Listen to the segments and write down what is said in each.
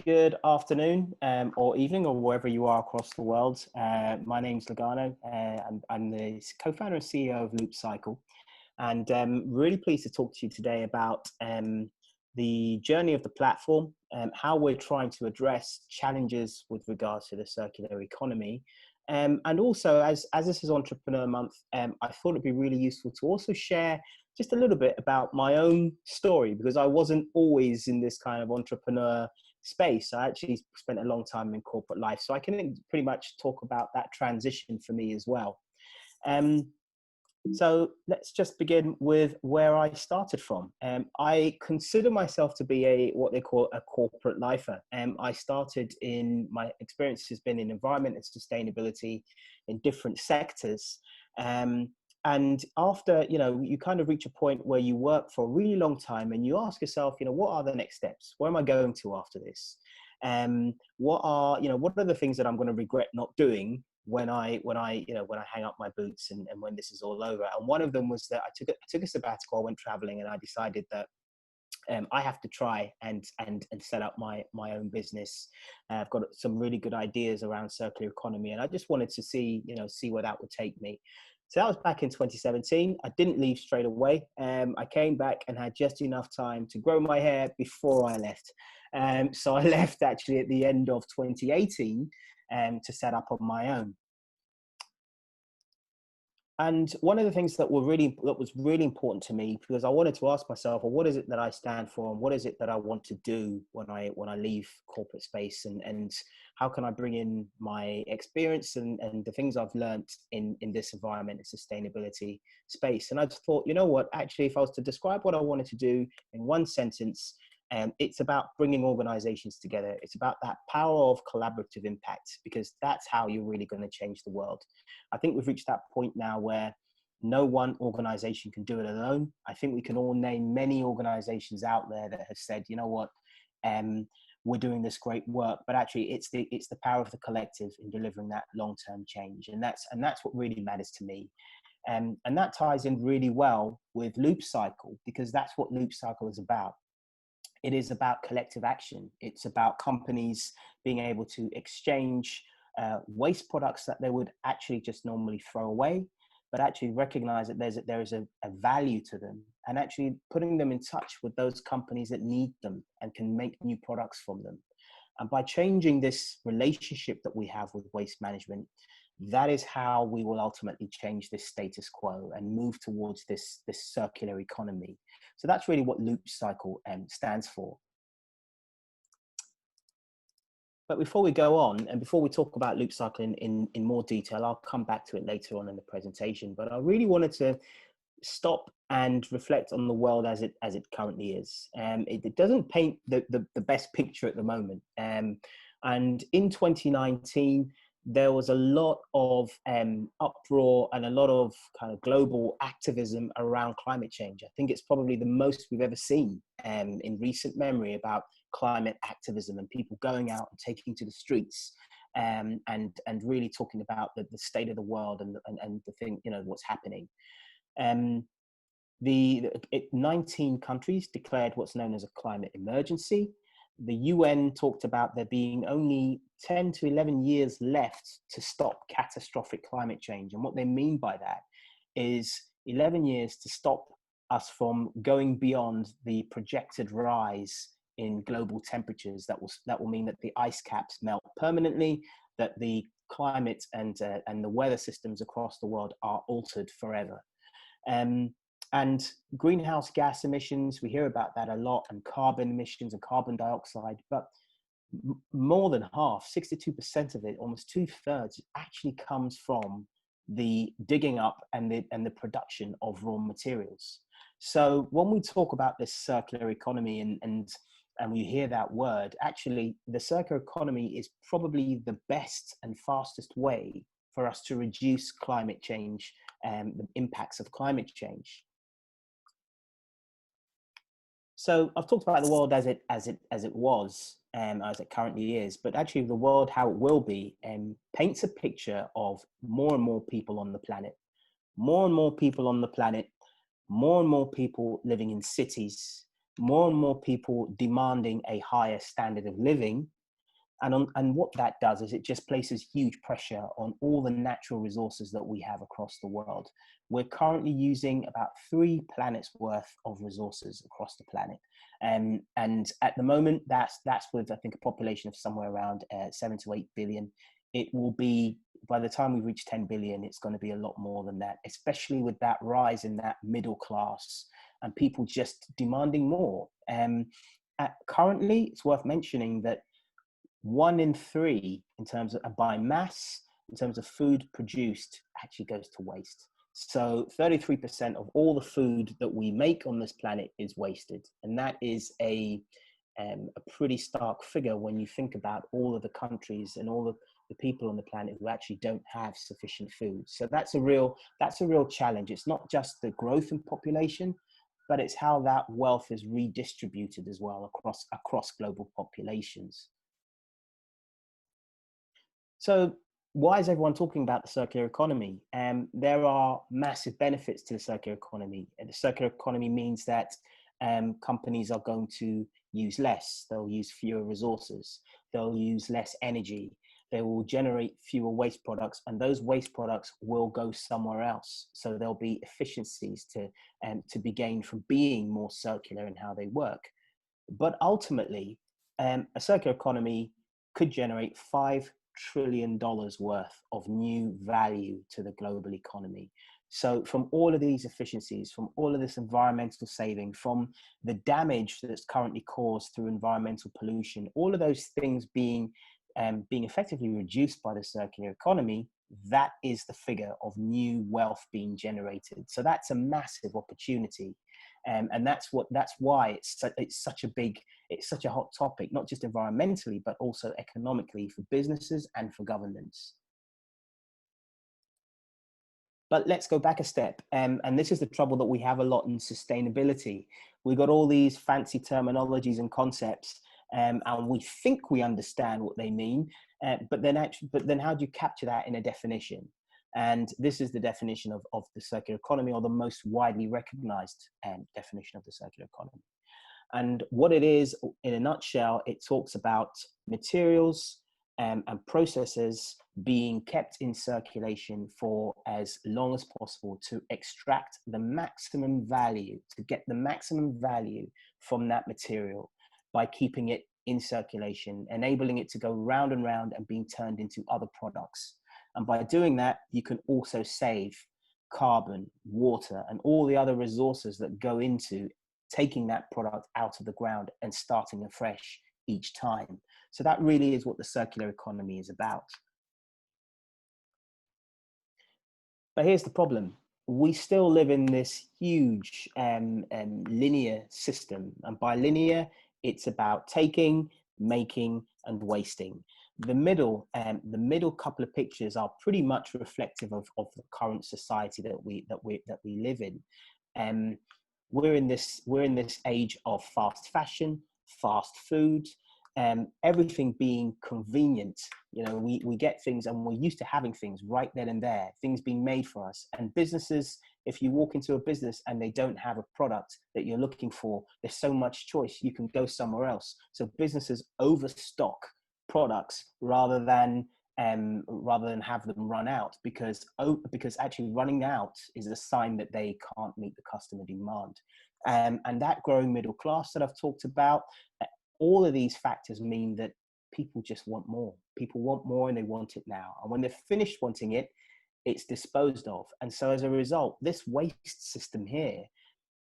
Good afternoon or evening or wherever you are across the world. My name's Lugano. I'm the co-founder and CEO of Loopcycle, and really pleased to talk to you today about the journey of the platform, how we're trying to address challenges with regards to the circular economy. And also, as this is Entrepreneur Month, I thought it'd be really useful to also share just a little bit about my own story, because I wasn't always in this kind of entrepreneur space. I actually spent a long time in corporate life, so I can pretty much talk about that transition for me as well. Um, so let's just begin with where I started from. I consider myself to be what they call a corporate lifer. I started in my experience has been in environment and sustainability in different sectors. And after, you kind of reach a point where you work for a really long time and you ask yourself, what are the next steps? Where am I going to after this? What are the things that I'm going to regret not doing when I hang up my boots and when this is all over? And one of them was that I took a sabbatical, I went traveling, and I decided that I have to try and set up my own business. I've got some really good ideas around circular economy, and I just wanted to see where that would take me. So that was back in 2017. I didn't leave straight away. I came back and had just enough time to grow my hair before I left. So I left actually at the end of 2018 to set up on my own. And one of the things that was really important to me, because I wanted to ask myself, well, what is it that I stand for, and what is it that I want to do when I leave corporate space, and how can I bring in my experience and the things I've learned in this environment and sustainability space. And I just thought, actually, if I was to describe what I wanted to do in one sentence, it's about bringing organizations together. It's about that power of collaborative impact, because that's how you're really going to change the world. I think we've reached that point now where no one organization can do it alone. I think we can all name many organizations out there that have said, we're doing this great work, but actually it's the power of the collective in delivering that long-term change. And that's what really matters to me. And that ties in really well with Loopcycle, because that's what Loopcycle is about. It is about collective action. It's about companies being able to exchange waste products that they would actually just normally throw away, but actually recognize that there is a value to them, and actually putting them in touch with those companies that need them and can make new products from them. And by changing this relationship that we have with waste management, that is how we will ultimately change this status quo and move towards this circular economy. So that's really what Loopcycle stands for. But before we go on, and before we talk about Loopcycle in more detail, I'll come back to it later on in the presentation. But I really wanted to stop and reflect on the world as it currently is. It doesn't paint the best picture at the moment. And in 2019, there was a lot of uproar and a lot of kind of global activism around climate change. I think it's probably the most we've ever seen in recent memory about climate activism and people going out and taking to the streets and really talking about the state of the world and the thing, what's happening. 19 countries declared what's known as a climate emergency. The UN talked about there being only 10 to 11 years left to stop catastrophic climate change. And what they mean by that is 11 years to stop us from going beyond the projected rise in global temperatures. That will mean that the ice caps melt permanently, that the climate and the weather systems across the world are altered forever. And greenhouse gas emissions, we hear about that a lot, and carbon emissions and carbon dioxide, but more than half, 62% of it, almost 2/3, actually comes from the digging up and the production of raw materials. So when we talk about this circular economy and we hear that word, actually the circular economy is probably the best and fastest way for us to reduce climate change and the impacts of climate change. So I've talked about the world as it was, as it currently is, but actually the world how it will be paints a picture of more and more people on the planet, more and more people on the planet, more and more people living in cities, more and more people demanding a higher standard of living. And what that does is it just places huge pressure on all the natural resources that we have across the world. We're currently using about 3 planets worth of resources across the planet. And at the moment, that's with, I think, a population of somewhere around 7 to 8 billion. It will be, by the time we reach 10 billion, it's going to be a lot more than that, especially with that rise in that middle class and people just demanding more. Currently, it's worth mentioning that 1 in 3 in terms of by mass, in terms of food produced, actually goes to waste. So 33% of all the food that we make on this planet is wasted. And that is a pretty stark figure when you think about all of the countries and all the people on the planet who actually don't have sufficient food. So that's a real challenge. It's not just the growth in population, but it's how that wealth is redistributed as well across global populations. So why is everyone talking about the circular economy? There are massive benefits to the circular economy. And the circular economy means that companies are going to use less. They'll use fewer resources. They'll use less energy. They will generate fewer waste products, and those waste products will go somewhere else. So there'll be efficiencies to be gained from being more circular in how they work. But ultimately, a circular economy could generate $5 trillion worth of new value to the global economy. So from all of these efficiencies, from all of this environmental saving, from the damage that's currently caused through environmental pollution, all of those things being effectively reduced by the circular economy, that is the figure of new wealth being generated. So that's a massive opportunity. And that's why it's such a hot topic, not just environmentally, but also economically for businesses and for governments. But let's go back a step. And this is the trouble that we have a lot in sustainability. We've got all these fancy terminologies and concepts, and we think we understand what they mean, but then how do you capture that in a definition? And this is the definition of the circular economy, or the most widely recognized definition of the circular economy. And what it is, in a nutshell, it talks about materials and processes being kept in circulation for as long as possible to extract the maximum value, to get the maximum value from that material by keeping it in circulation, enabling it to go round and round and being turned into other products. And by doing that, you can also save carbon, water, and all the other resources that go into taking that product out of the ground and starting afresh each time. So that really is what the circular economy is about. But here's the problem. We still live in this huge linear system. And by linear, it's about taking, making, and wasting. The middle couple of pictures are pretty much reflective of the current society that we live in. We're in this age of fast fashion, fast food, everything being convenient. You know, we get things, and we're used to having things right then and there, things being made for us. And businesses, if you walk into a business and they don't have a product that you're looking for, there's so much choice, you can go somewhere else. So businesses overstock products rather than have them run out, because actually running out is a sign that they can't meet the customer demand. And that growing middle class that I've talked about, all of these factors mean that people just want more. People want more, and they want it now. And when they're finished wanting it, it's disposed of. And so as a result, this waste system here,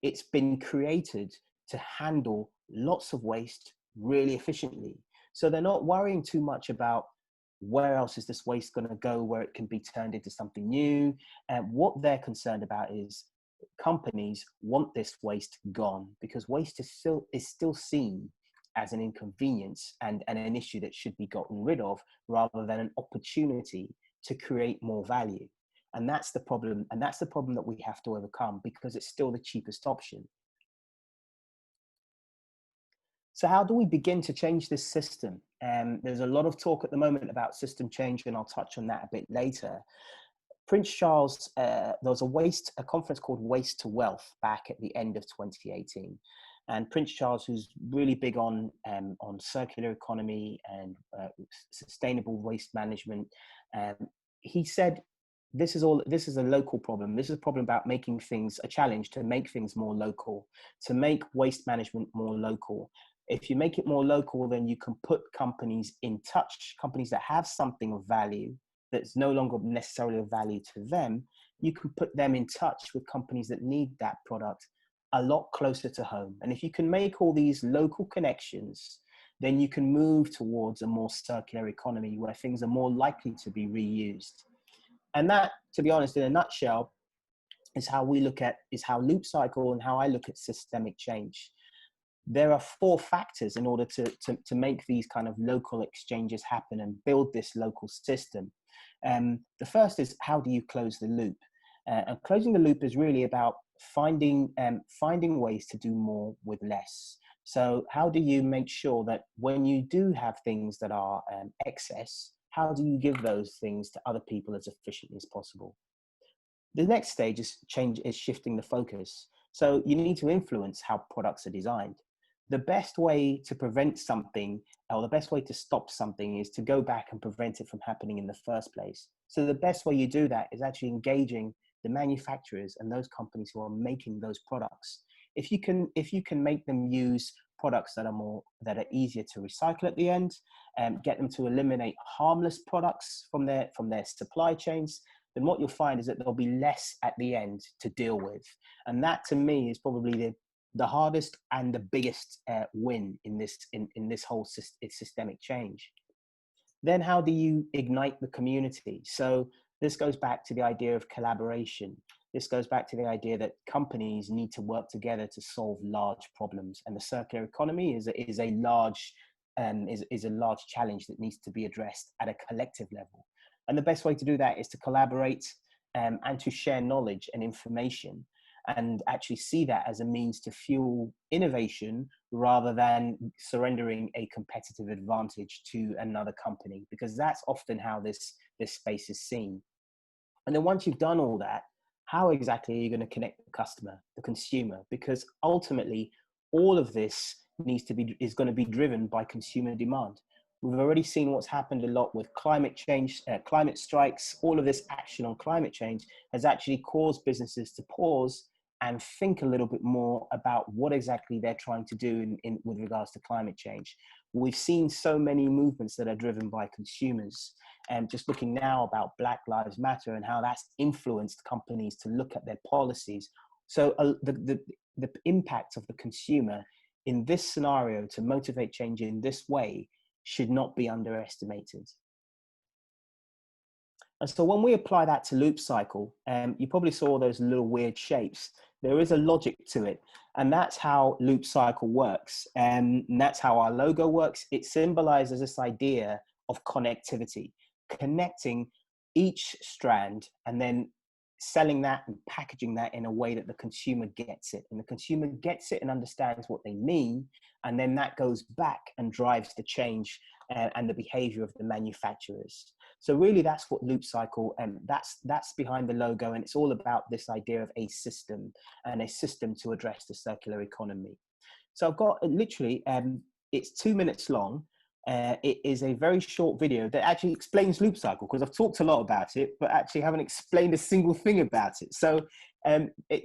it's been created to handle lots of waste really efficiently. So they're not worrying too much about where else is this waste going to go, where it can be turned into something new. And what they're concerned about is companies want this waste gone, because waste is still seen as an inconvenience and an issue that should be gotten rid of, rather than an opportunity to create more value. And that's the problem. And that's the problem that we have to overcome, because it's still the cheapest option. So how do we begin to change this system? There's a lot of talk at the moment about system change, and I'll touch on that a bit later. Prince Charles, there was a conference called Waste to Wealth back at the end of 2018. And Prince Charles, who's really big on circular economy and sustainable waste management, um, he said, this is a local problem. This is a problem about making things a challenge to make things more local, to make waste management more local. If you make it more local, then you can put companies in touch, companies that have something of value that's no longer necessarily of value to them. You can put them in touch with companies that need that product a lot closer to home. And if you can make all these local connections, then you can move towards a more circular economy where things are more likely to be reused. And that, to be honest, in a nutshell, is how Loopcycle and how I look at systemic change. There are 4 factors in order to make these kind of local exchanges happen and build this local system. The first is, how do you close the loop? And closing the loop is really about finding ways to do more with less. So how do you make sure that when you do have things that are excess, how do you give those things to other people as efficiently as possible? The next stage is shifting the focus. So you need to influence how products are designed. The best way to prevent something, or the best way to stop something, is to go back and prevent it from happening in the first place. So the best way you do that is actually engaging the manufacturers and those companies who are making those products. If you can make them use products that are easier to recycle at the end, get them to eliminate harmless products from their supply chains, then what you'll find is that there'll be less at the end to deal with. And that, to me, is probably the hardest and the biggest win in this whole systemic change. Then how do you ignite the community? So this goes back to the idea of collaboration. This goes back to the idea that companies need to work together to solve large problems, and the circular economy is a large challenge that needs to be addressed at a collective level. And the best way to do that is to collaborate and to share knowledge and information, and actually see that as a means to fuel innovation rather than surrendering a competitive advantage to another company, because that's often how this space is seen. And then once you've done all that, how exactly are you going to connect the customer, the consumer? Because ultimately, all of this is going to be driven by consumer demand. We've already seen what's happened a lot with climate change, climate strikes. All of this action on climate change has actually caused businesses to pause and think a little bit more about what exactly they're trying to do with regards to climate change. We've seen so many movements that are driven by consumers, and just looking now about Black Lives Matter and how that's influenced companies to look at their policies. So the impact of the consumer in this scenario to motivate change in this way should not be underestimated. And so when we apply that to Loopcycle, you probably saw those little weird shapes. There is a logic to it, and that's how Loopcycle works. And that's how our logo works. It symbolizes this idea of connectivity, connecting each strand and then selling that and packaging that in a way that the consumer gets it. And the consumer gets it and understands what they mean. And then that goes back and drives the change and the behavior of the manufacturers. So really that's what Loopcycle, and that's behind the logo. And it's all about this idea of a system, and a system to address the circular economy. So I've got literally, it's 2 minutes long. It is a very short video that actually explains Loopcycle, because I've talked a lot about it, but actually haven't explained a single thing about it. So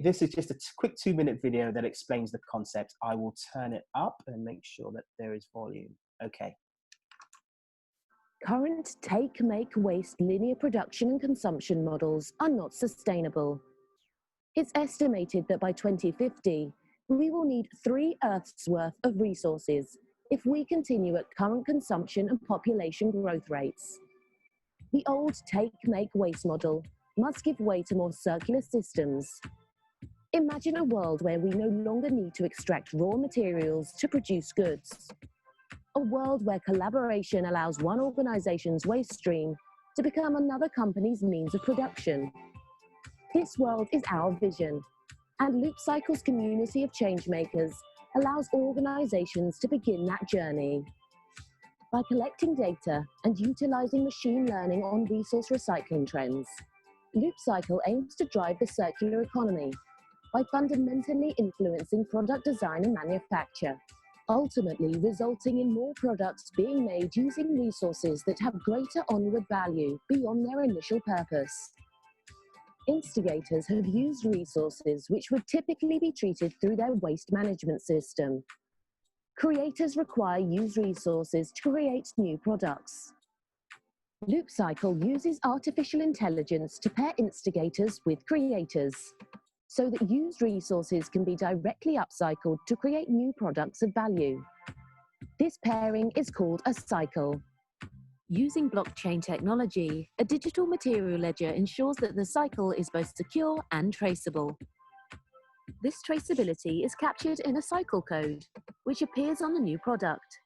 this is just a quick 2-minute video that explains the concept. I will turn it up and make sure that there is volume. Okay. Current take, make, waste linear production and consumption models are not sustainable. It's estimated that by 2050, we will need 3 Earths worth of resources if we continue at current consumption and population growth rates. The old take, make, waste model must give way to more circular systems. Imagine a world where we no longer need to extract raw materials to produce goods. A world where collaboration allows one organization's waste stream to become another company's means of production. This world is our vision, and Loopcycle's community of changemakers allows organizations to begin that journey. By collecting data and utilizing machine learning on resource recycling trends, Loopcycle aims to drive the circular economy by fundamentally influencing product design and manufacture, ultimately resulting in more products being made using resources that have greater onward value beyond their initial purpose. Instigators have used resources which would typically be treated through their waste management system. Creators require used resources to create new products. Loopcycle uses artificial intelligence to pair instigators with creators, so that used resources can be directly upcycled to create new products of value. This pairing is called a cycle. Using blockchain technology, a digital material ledger ensures that the cycle is both secure and traceable. This traceability is captured in a cycle code, which appears on the new product.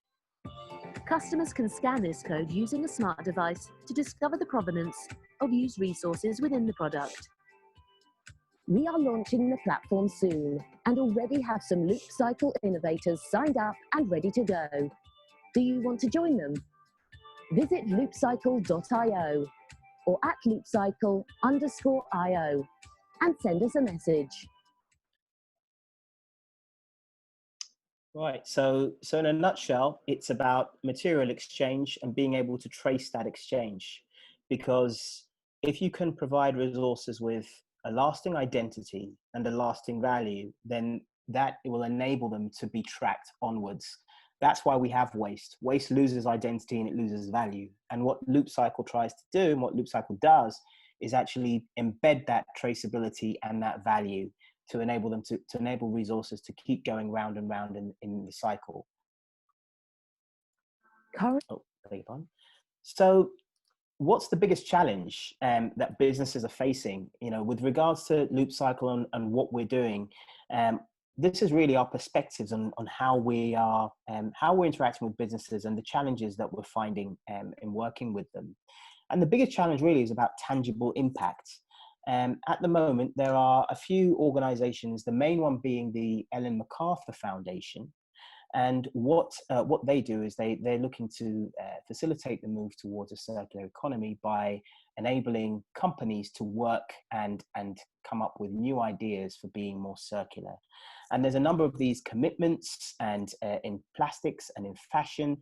Customers can scan this code using a smart device to discover the provenance of used resources within the product. We are launching the platform soon and already have some Loopcycle innovators signed up and ready to go. Do you want to join them? Visit loopcycle.io or at loopcycle_IO and send us a message. Right, so in a nutshell, it's about material exchange and being able to trace that exchange. Because if you can provide resources with a lasting identity and a lasting value, then that it will enable them to be tracked onwards. That's why we have waste. Waste loses identity and it loses value. And what Loopcycle tries to do and what Loopcycle does is actually embed that traceability and that value to enable them to enable resources to keep going round and round in the cycle. So what's the biggest challenge that businesses are facing, with regards to Loopcycle and what we're doing? This is really our perspectives on how we're interacting with businesses and the challenges that we're finding in working with them. And the biggest challenge really is about tangible impact. At the moment, there are a few organizations, the main one being the Ellen MacArthur Foundation. And what they do is they're looking to facilitate the move towards a circular economy by enabling companies to work and come up with new ideas for being more circular. And there's a number of these commitments and in plastics and in fashion.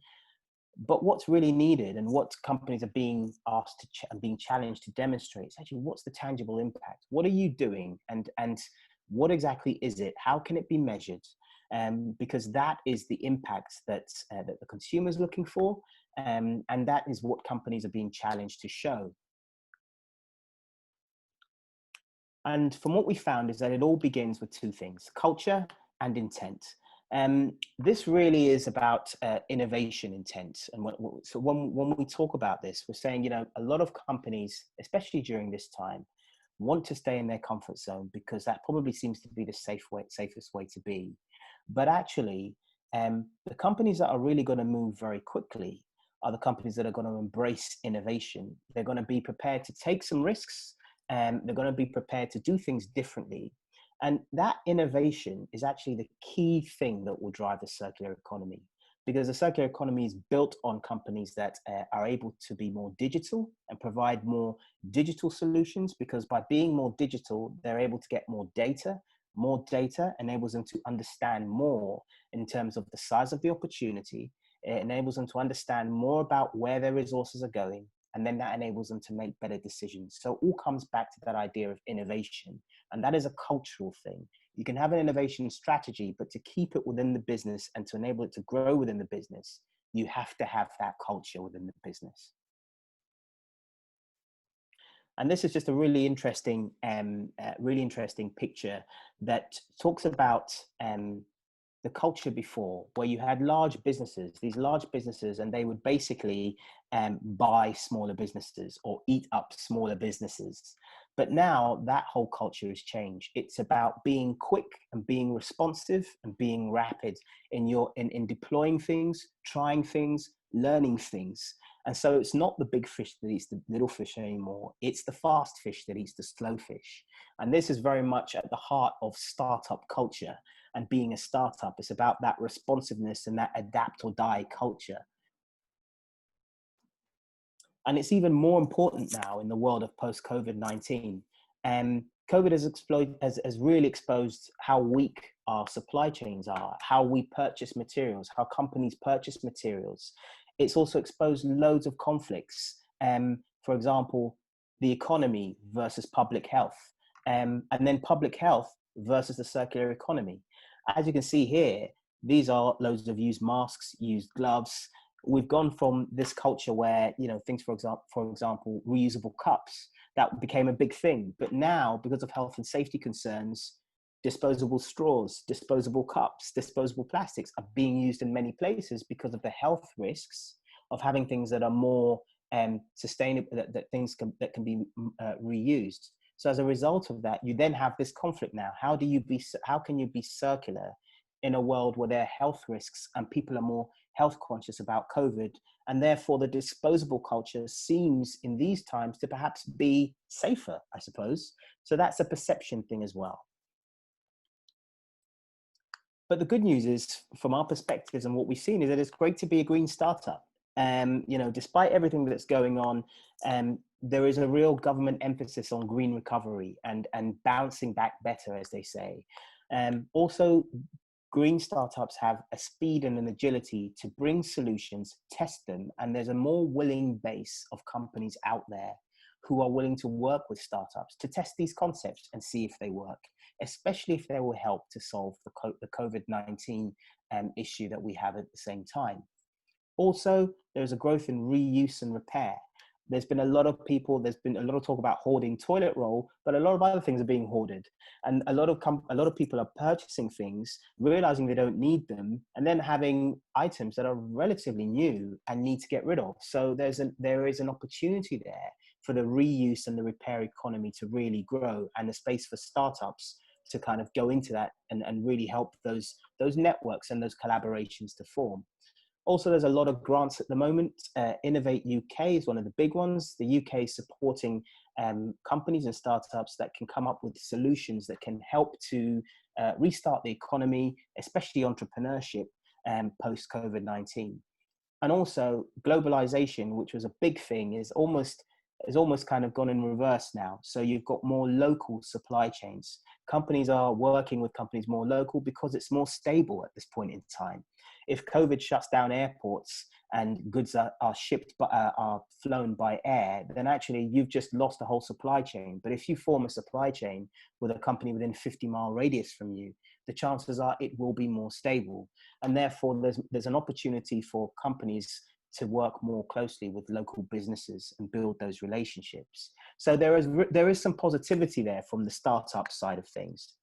But what's really needed and what companies are being asked to and being challenged to demonstrate is actually what's the tangible impact? What are you doing? And what exactly is it? How can it be measured? Because that is the impact that the consumer is looking for. And that is what companies are being challenged to show. And from what we found is that it all begins with two things: culture and intent. This really is about innovation intent. And so when we talk about this, we're saying, a lot of companies, especially during this time, want to stay in their comfort zone because that probably seems to be the safest way to be. But actually, the companies that are really going to move very quickly are the companies that are going to embrace innovation. They're going to be prepared to take some risks, and they're going to be prepared to do things differently. And that innovation is actually the key thing that will drive the circular economy, because the circular economy is built on companies that are able to be more digital and provide more digital solutions, because by being more digital, they're able to get more data. More data enables them to understand more in terms of the size of the opportunity. It enables them to understand more about where their resources are going. And then that enables them to make better decisions. So it all comes back to that idea of innovation. And that is a cultural thing. You can have an innovation strategy, but to keep it within the business and to enable it to grow within the business, you have to have that culture within the business. And this is just a really interesting picture that talks about the culture before, where you had these large businesses, and they would basically buy smaller businesses or eat up smaller businesses. But now that whole culture has changed. It's about being quick and being responsive and being rapid in deploying things, trying things, learning things. And so it's not the big fish that eats the little fish anymore. It's the fast fish that eats the slow fish. And this is very much at the heart of startup culture. And being a startup, it's about that responsiveness and that adapt or die culture. And it's even more important now in the world of post-COVID-19. COVID has really exposed how weak our supply chains are, how we purchase materials, how companies purchase materials. It's also exposed loads of conflicts. For example, the economy versus public health, and then public health versus the circular economy. As you can see here, these are loads of used masks, used gloves. We've gone from this culture where, things, for example, reusable cups, that became a big thing. But now, because of health and safety concerns, disposable straws, disposable cups, disposable plastics are being used in many places because of the health risks of having things that are more sustainable, that can be reused. So as a result of that, you then have this conflict now. How can you be circular in a world where there are health risks and people are more health conscious about COVID? And therefore the disposable culture seems in these times to perhaps be safer, I suppose. So that's a perception thing as well. But the good news is, from our perspectives and what we've seen, is that it's great to be a green startup. Despite everything that's going on, there is a real government emphasis on green recovery and bouncing back better, as they say. Also, green startups have a speed and an agility to bring solutions, test them, and there's a more willing base of companies out there who are willing to work with startups to test these concepts and see if they work, especially if they will help to solve the COVID-19 issue that we have at the same time. Also, there's a growth in reuse and repair. There's been a lot of talk about hoarding toilet roll, but a lot of other things are being hoarded. And a lot of people are purchasing things, realizing they don't need them, and then having items that are relatively new and need to get rid of. So there is an opportunity there for the reuse and the repair economy to really grow, and a space for startups to kind of go into that and really help those networks and those collaborations to form. Also, there's a lot of grants at the moment. Innovate UK is one of the big ones. The UK is supporting companies and startups that can come up with solutions that can help to restart the economy, especially entrepreneurship post-COVID-19. And also globalization, which was a big thing, is almost kind of gone in reverse now. So you've got more local supply chains. Companies are working with companies more local because it's more stable at this point in time. If COVID shuts down airports and goods are flown by air, then actually you've just lost a whole supply chain. But if you form a supply chain with a company within 50-mile radius from you, the chances are it will be more stable. And therefore there's an opportunity for companies to work more closely with local businesses and build those relationships. So there is some positivity there from the startup side of things.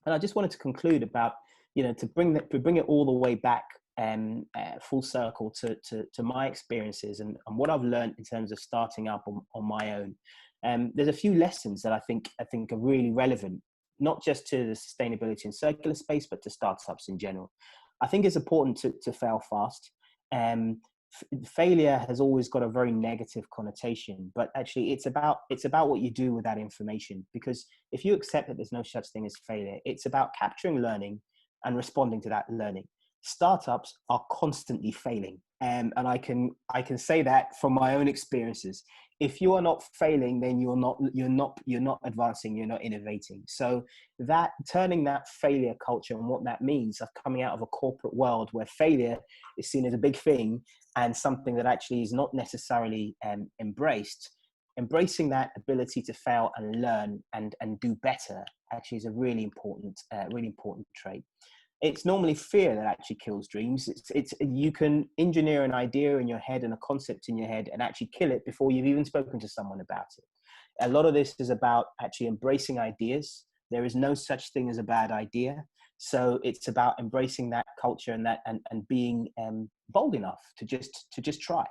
And I just wanted to conclude about, to bring it all the way back full circle to my experiences and what I've learned in terms of starting up on my own. There's a few lessons that I think are really relevant, not just to the sustainability and circular space, but to startups in general. I think it's important to fail fast. Failure has always got a very negative connotation, but actually it's about what you do with that information. Because if you accept that there's no such thing as failure, it's about capturing learning and responding to that learning. Startups are constantly failing, and I can say that from my own experiences. If you are not failing, then you're not advancing, you're not innovating. So that turning that failure culture and what that means of coming out of a corporate world where failure is seen as a big thing and something that actually is not necessarily embraced, embracing that ability to fail and learn and do better actually is a really important trait. It's normally fear that actually kills dreams. You can engineer an idea in your head and a concept in your head and actually kill it before you've even spoken to someone about it. A lot of this is about actually embracing ideas. There is no such thing as a bad idea. So it's about embracing that culture and being bold enough to just try.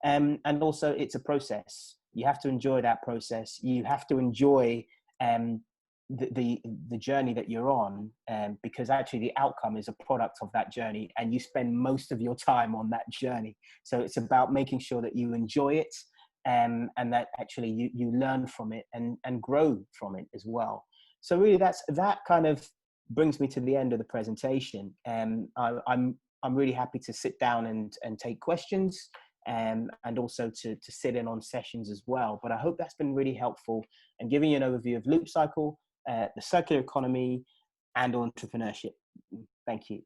And also it's a process. You have to enjoy that process. You have to enjoy the journey that you're on, because actually the outcome is a product of that journey, and you spend most of your time on that journey. So it's about making sure that you enjoy it, and that actually you learn from it and grow from it as well. So really that kind of brings me to the end of the presentation. I'm really happy to sit down and take questions. and also to sit in on sessions as well. But I hope that's been really helpful and giving you an overview of Loopcycle, the circular economy, and entrepreneurship. Thank you.